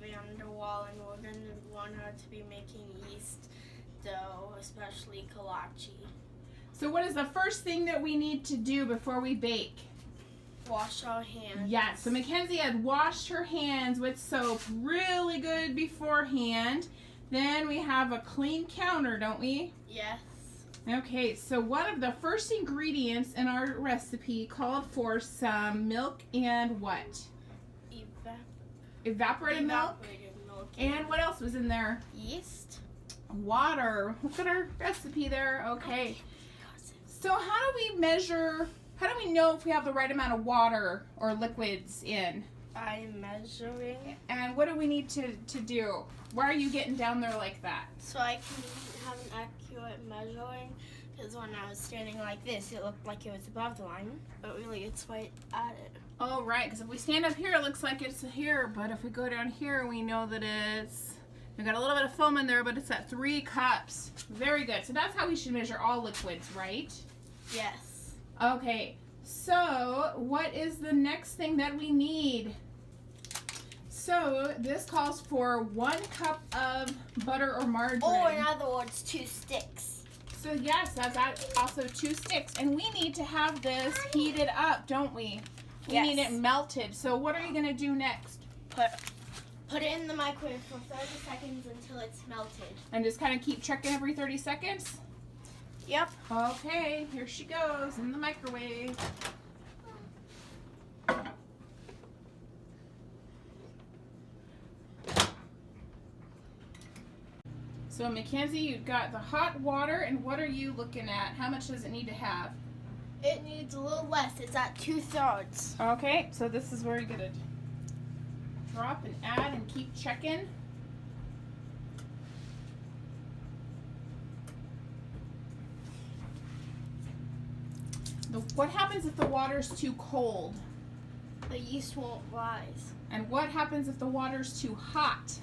van der Waal, and we're going to learn how to be making yeast dough, especially kolache. So what is the first thing that we need to do before we bake? Wash our hands. Yeah, so Mackenzie had washed her hands with soap really good beforehand. Then we have a clean counter, don't we? Yes. Okay, so one of the first ingredients in our recipe called for some milk and what? Evaporated milk. And what else was in there? Yeast. Water. Look at our recipe there. Okay. So how do we measure, how do we know if we have the right amount of water or liquids in? I'm measuring. And what do we need to do? Why are you getting down there like that? So I can have an accurate measuring, because when I was standing like this, it looked like it was above the line, but really it's right at it. Oh, right, because if we stand up here, it looks like it's here, but if we go down here, we know that it's, we've got a little bit of foam in there, but it's at 3 cups. Very good. So that's how we should measure all liquids, right? Yes. Okay, so what is the next thing that we need? So this calls for 1 cup of butter or margarine. Or in other words, 2 sticks. So yes, that's also 2 sticks. And we need to have this heated up, don't we? We Yes. need it melted. So what are you going to do next? Put it in the microwave for 30 seconds until it's melted. And just kind of keep checking every 30 seconds? Yep. Okay, here she goes in the microwave. So Mackenzie, you've got the hot water, and what are you looking at? How much does it need to have? It needs a little less. It's at 2/3. Okay, so this is where you're gonna drop and add and keep checking. What happens if the water's too cold? The yeast won't rise. And what happens if the water's too hot?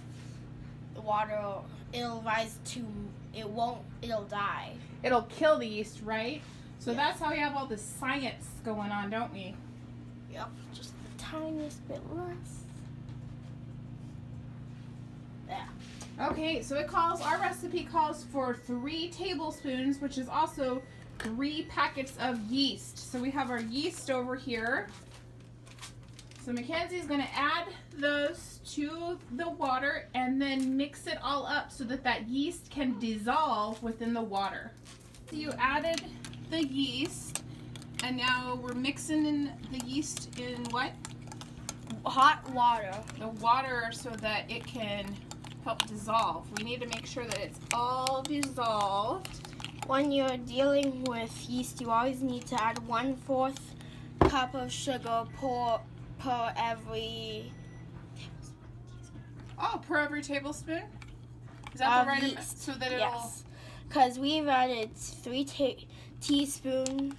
The water, it'll rise to, it'll die. It'll kill the yeast, right? So Yes. that's how we have all this science going on, don't we? Yep, just the tiniest bit less. There. Okay, so our recipe calls for 3 tablespoons, which is also 3 packets of yeast. So we have our yeast over here. So Mackenzie's going to add those to the water and then mix it all up so that yeast can dissolve within the water. So you added the yeast, and now we're mixing in the yeast in what? Hot water. The water, so that it can help dissolve. We need to make sure that it's all dissolved. When you're dealing with yeast, you always need to add 1/4 cup of sugar per every Per every tablespoon? Is that the right amount? yeast. So that it'll... Yes, because we've added 3 tablespoons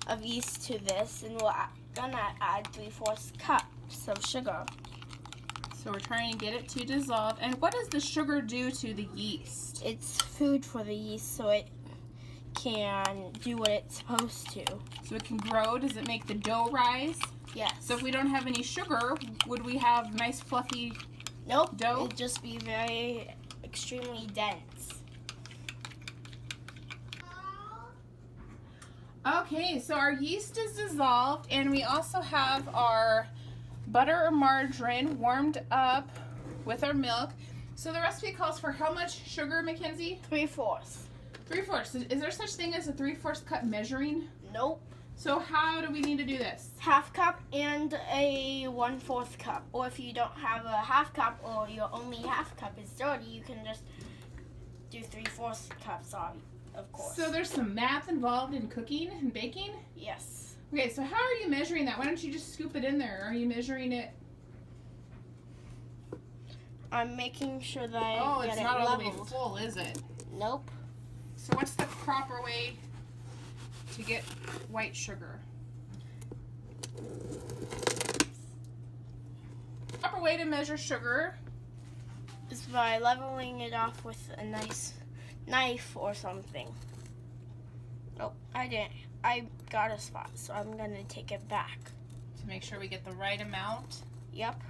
of yeast to this, and we're gonna add 3/4 cups of sugar. So we're trying to get it to dissolve. And what does the sugar do to the yeast? It's food for the yeast, so it can do what it's supposed to. So it can grow? Does it make the dough rise? Yes. So if we don't have any sugar, would we have nice fluffy Nope. dough? It'd just be very extremely dense. Okay, so our yeast is dissolved, and we also have our butter or margarine warmed up with our milk. So the recipe calls for how much sugar, Mackenzie? 3/4. 3/4. Is there such thing as a 3/4 cup measuring? Nope. So how do we need to do this? 1/2 cup and a 1/4 cup. Or if you don't have a 1/2 cup, or your only 1/2 cup is dirty, you can just do 3/4 cups on, of course. So there's some math involved in cooking and baking? Yes. Okay, so how are you measuring that? Why don't you just scoop it in there? Are you measuring it? I'm making sure that I get it's it not all the way leveled. full, is it? Nope. So what's the proper way to get white sugar? Proper way to measure sugar. Is by leveling it off with a nice knife or something. Nope, I didn't. I got a spot, so I'm gonna take it back. To make sure we get the right amount. Yep.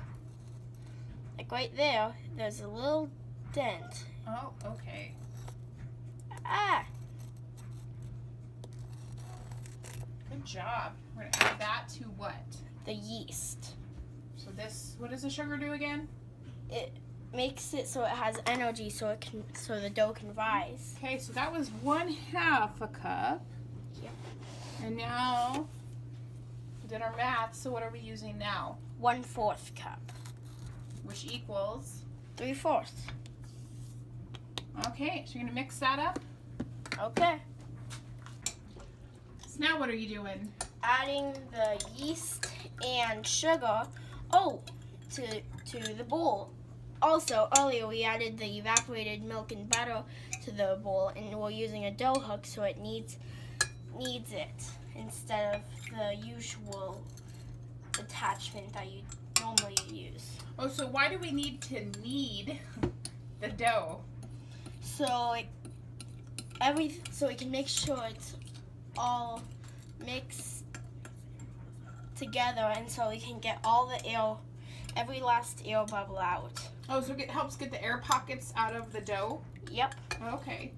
Like right there, there's a little dent. Oh, okay. Ah! Good job. We're going to add that to what? The yeast. So this, what does the sugar do again? It makes it so it has energy so the dough can rise. Okay, so that was 1/2 a cup. Yep. And now we did our math, so what are we using now? 1/4 cup. Which equals? 3/4. Okay, so you're going to mix that up. Okay. So now what are you doing? Adding the yeast and sugar, to the bowl. Also, earlier we added the evaporated milk and butter to the bowl, and we're using a dough hook so it needs it instead of the usual attachment that you normally use. Oh, so why do we need to knead the dough? So we can make sure it's all mixed together, and so we can get all the air, every last air bubble out. Oh, so it helps get the air pockets out of the dough? Yep. Okay.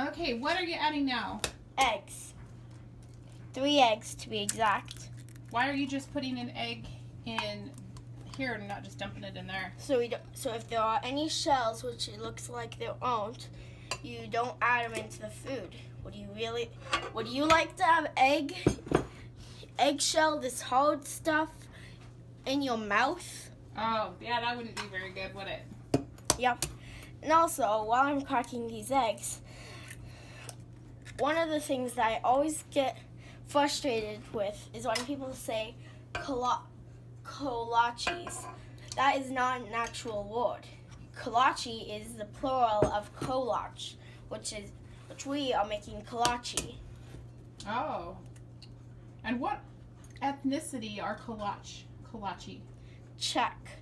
Okay, what are you adding now? Eggs. 3 eggs to be exact. Why are you just putting an egg in here and not just dumping it in there? So if there are any shells, which it looks like there aren't, you don't add them into the food. Would you like to have eggshell, this hard stuff, in your mouth? Oh, yeah, that wouldn't be very good, would it? Yep. And also, while I'm cracking these eggs, one of the things that I always get frustrated with is when people say kolaches. That is not an actual word. Kolache is the plural of kolach, which we are making kolache. Oh. And what ethnicity are Kolache? Czech.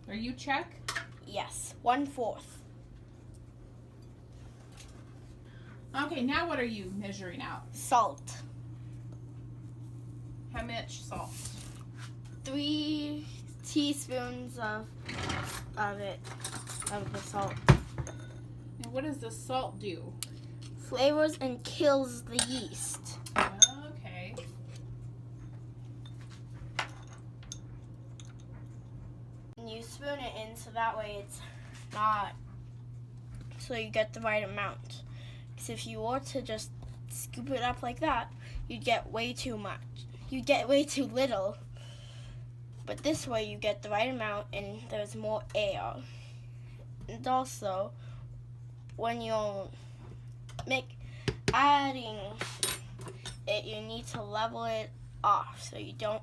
Are you Czech? Yes, 1/4. Okay, now what are you measuring out? Salt. How much salt? 3 teaspoons of the salt. And what does the salt do? Flavors and kills the yeast. Okay. And you spoon it in so that way it's not, so you get the right amount. Because if you were to just scoop it up like that, you'd get way too much. You'd get way too little. But this way you get the right amount and there's more air. And also, when you're adding it, you need to level it off so you don't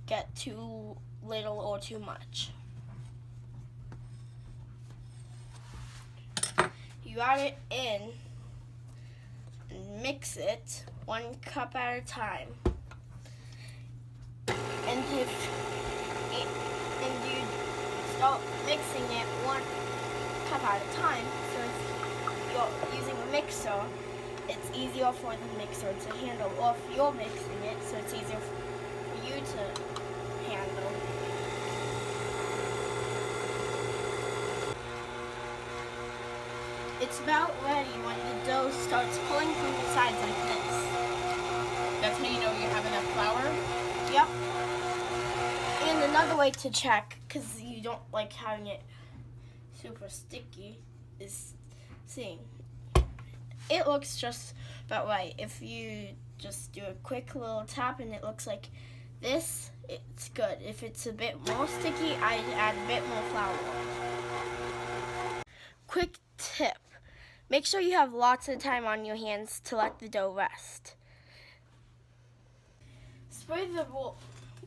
get too little or too much. You add it in and mix it 1 cup at a time. And you start mixing it 1 cup at a time. So if you're using a mixer, it's easier for the mixer to handle. Or if you're mixing it, so it's easier for you to handle. It's about ready when the dough starts pulling from the sides like this. That's how you know you have enough flour? Yep. And another way to check, because you don't like having it super sticky, is seeing. It looks just about right. If you just do a quick little tap and it looks like this, it's good. If it's a bit more sticky, I'd add a bit more flour. Quick tip. Make sure you have lots of time on your hands to let the dough rest. Spray the bowl.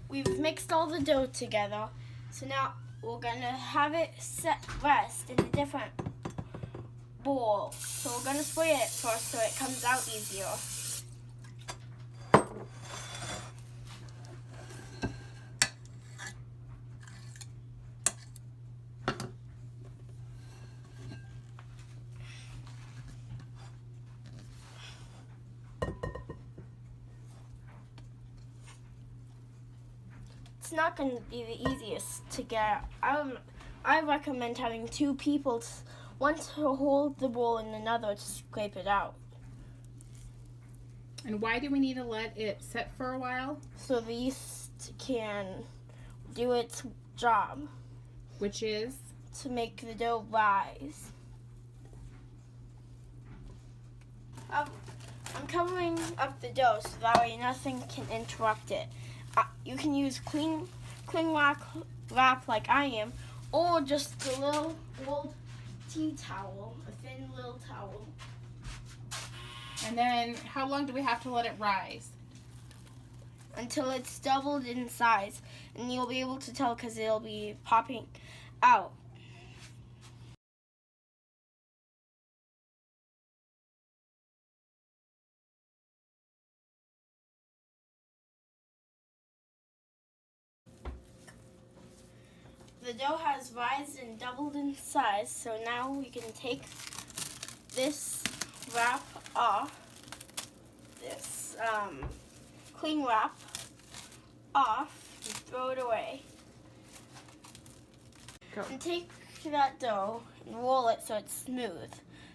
We've mixed all the dough together, so now we're going to have it rest in a different bowl. So we're going to spray it first so it comes out easier. it's not going to be the easiest to get. I recommend having two people, one to hold the bowl and another to scrape it out. And why do we need to let it set for a while? So the yeast can do its job. Which is? To make the dough rise. I'm covering up the dough so that way nothing can interrupt it. You can use clean wrap like I am, or just a little old tea towel, a thin little towel. And then how long do we have to let it rise? Until it's doubled in size, and you'll be able to tell because it'll be popping out. The dough has risen and doubled in size, so now we can take this wrap off, this cling wrap off, and throw it away. Go. And take that dough and roll it so it's smooth,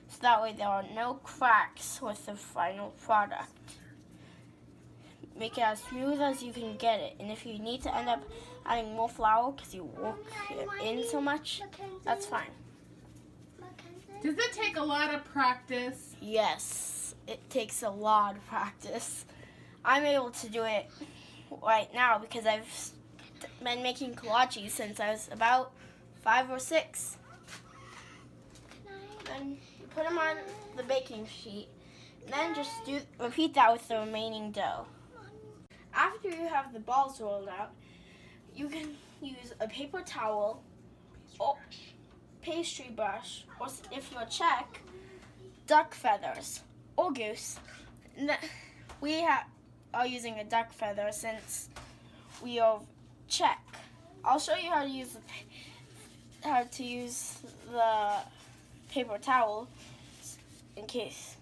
so that way there are no cracks with the final product. Make it as smooth as you can get it, and if you need to end up adding more flour because you work it in so much, that's fine. Does it take a lot of practice? Yes, it takes a lot of practice. I'm able to do it right now because I've been making kolaches since I was about 5 or 6. Then you put them on the baking sheet, and then just repeat that with the remaining dough. After you have the balls rolled out, you can use a paper towel or pastry brush, or if you're Czech, duck feathers or goose. We are using a duck feather since we are Czech. I'll show you how to use the paper towel in case.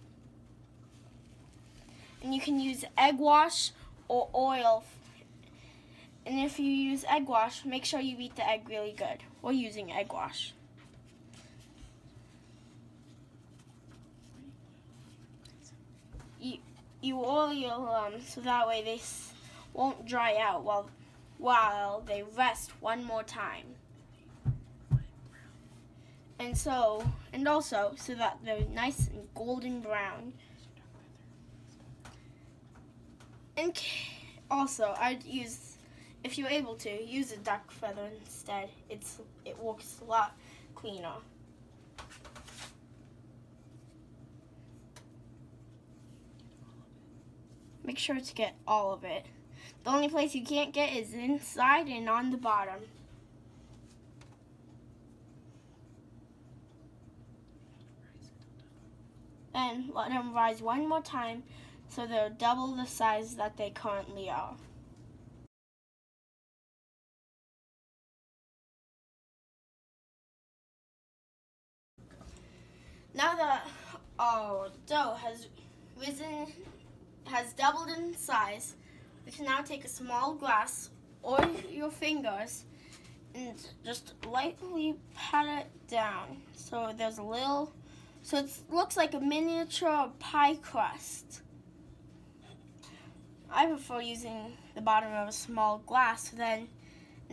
And you can use egg wash or oil. And if you use egg wash, make sure you beat the egg really good. We're using egg wash. You oil them so that way they won't dry out while they rest one more time. And also so that they're nice and golden brown. And also, I'd use, if you're able to, use a duck feather instead. It works a lot cleaner. Make sure to get all of it. The only place you can't get is inside and on the bottom. And let them rise one more time so they're double the size that they currently are. Now that our dough has doubled in size, we can now take a small glass or your fingers and just lightly pat it down so it looks like a miniature pie crust. I prefer using the bottom of a small glass. And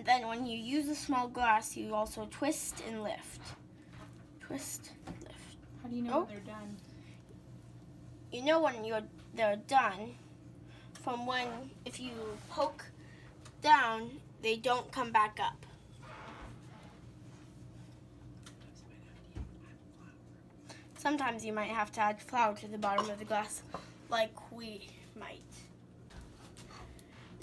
then when you use a small glass, you also twist and lift. Twist, lift. How do you know when they're done? You know when they're done from if you poke down, they don't come back up. Sometimes you might have to add flour to the bottom of the glass, like we might.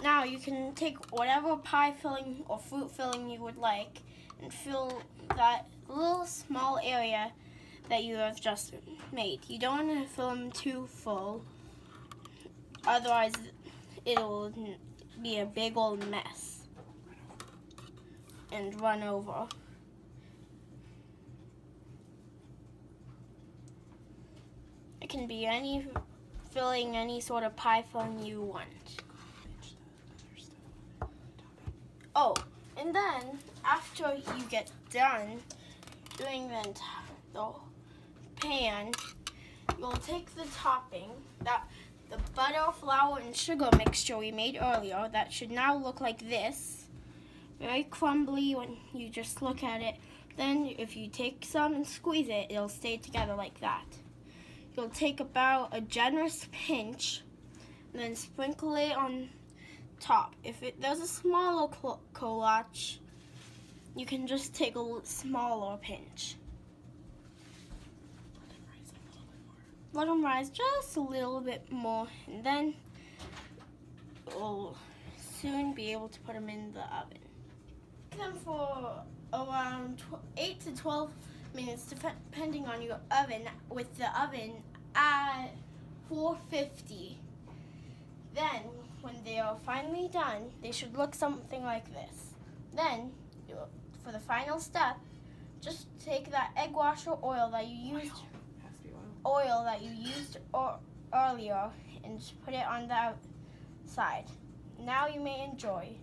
Now you can take whatever pie filling or fruit filling you would like and fill that little small area that you have just made. You don't want to fill them too full, otherwise it'll be a big old mess and run over. It can be any sort of pie filling you want. Oh, and then after you get done doing the pan, you'll take the topping, the butter, flour, and sugar mixture we made earlier. That should now look like this. Very crumbly when you just look at it. Then if you take some and squeeze it, it'll stay together like that. You'll take about a generous pinch and then sprinkle it on top. If there's a smaller kolace, you can just take a smaller pinch. Let them rise just a little bit more, and then we'll soon be able to put them in the oven. Cook them for around 8 to 12 minutes, depending on your oven, with the oven at 450. Then, when they are finally done, they should look something like this. Then, for the final step, just take that egg washer oil that you used. Oil that you used earlier and put it on the outside. Now you may enjoy.